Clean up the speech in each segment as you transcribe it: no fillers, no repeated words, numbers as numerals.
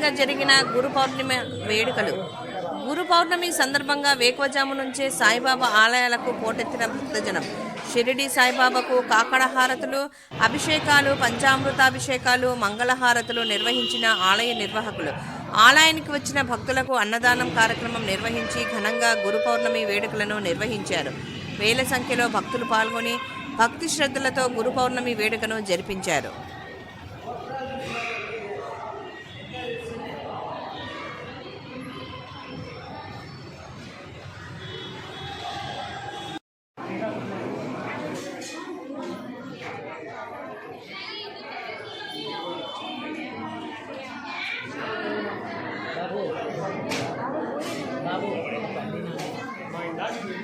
ఘనంగా జరిగిన గురు పౌర్ణమి వేడుకలు. గురు పౌర్ణమి సందర్భంగా వేకువజాము నుంచే సాయిబాబా ఆలయాలకు పోటెత్తిన భక్తజనం. షిరిడి సాయిబాబాకు కాకడ హారతులు, అభిషేకాలు, పంచామృతాభిషేకాలు, మంగళహారతులు నిర్వహించిన ఆలయ నిర్వాహకులు. ఆలయానికి వచ్చిన భక్తులకు అన్నదానం కార్యక్రమం నిర్వహించి ఘనంగా గురు పౌర్ణమి వేడుకలను నిర్వహించారు. వేల సంఖ్యలో భక్తులు పాల్గొని భక్తి శ్రద్ధలతో గురు పౌర్ణమి వేడుకను జరిపించారు.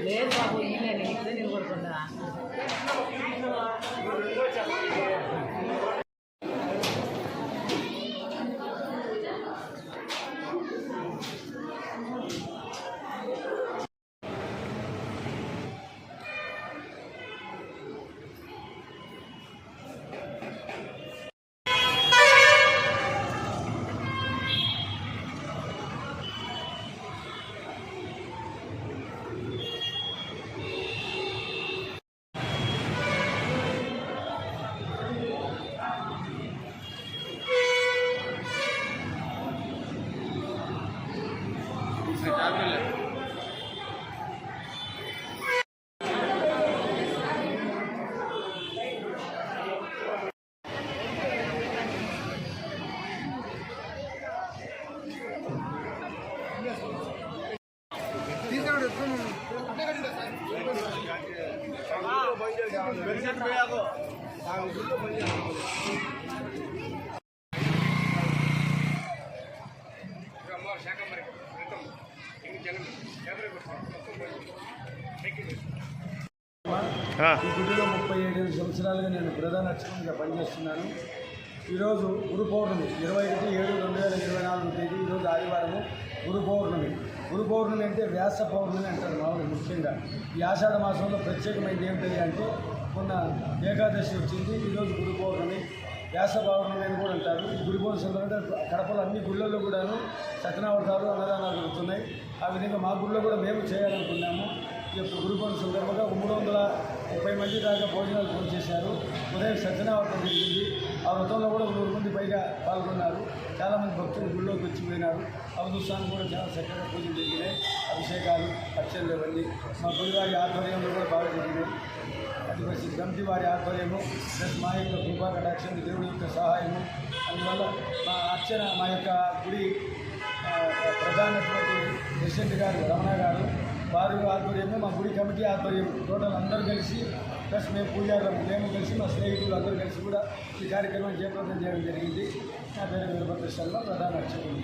లేదు బాబు నేను ఇక్కడే నిలబడుతున్నా. ఈ గుడిలో 37 సంవత్సరాలుగా నేను ప్రధాన అర్చకునిగా పనిచేస్తున్నాను. ఈరోజు గురు పౌర్ణమి 21/7/2024 తేదీ. ఈరోజు ఆదివారము గురు పౌర్ణమి. గురు పౌర్ణమి అంటే వ్యాస పౌర్ణమి అంటారు మామూలు. ముఖ్యంగా ఈ ఆషాఢ మాసంలో ప్రత్యేకమైనది ఏమిటి అంటే మొన్న ఏకాదశి వచ్చింది. ఈరోజు గురు పౌర్ణమి, వ్యాస పౌర్ణమి అని కూడా అంటారు. ఈ గురు పౌర్ణమి సందర్భంగా కడపలో అన్ని గుళ్ళల్లో కూడాను సత్యనావతాలు, అన్నదానాలు జరుగుతున్నాయి. ఆ విధంగా మా గుళ్ళో కూడా మేము చేయాలనుకున్నాము. ఈ యొక్క గురు పౌర్ణమి సందర్భంగా 330 మంది దాకా భోజనాలు ఫోన్ చేశారు. ఉదయం సత్యనావతం జరిగింది. ఆ వ్రతంలో కూడా 100 మంది పైగా పాల్గొన్నారు. చాలామంది భక్తులు గుళ్ళోకి వచ్చిపోయినారు. అవధూతాన్ని కూడా చాలా చక్కగా పూజలు జరిగినాయి. అభిషేకాలు, అర్చనలు ఇవన్నీ మా గురువారి ఆధ్వర్యంలో కూడా బాగా జరిగినాయి. అది వచ్చి గంటి వారి ఆధ్వర్యము ప్లస్ మా యొక్క కృపా కటాక్షం, దేవుడి యొక్క సహాయము. అందువల్ల మా అర్చన, మా యొక్క గుడి ప్రధానటువంటి ప్రెసిడెంట్ గారు రమణ గారు, వారి ఆధ్వర్యంలో మా గుడి కమిటీ ఆధ్వర్యం టోటల్ అందరూ కలిసి ప్లస్ మేము పూజారులు మేము కలిసి మా స్నేహితులు అందరూ కలిసి కూడా ఈ కార్యక్రమం జయప్రదం చేయడం జరిగింది. నా పేరు వీరభద్రేశ్వరరావు, ప్రధాన అర్చకుడు.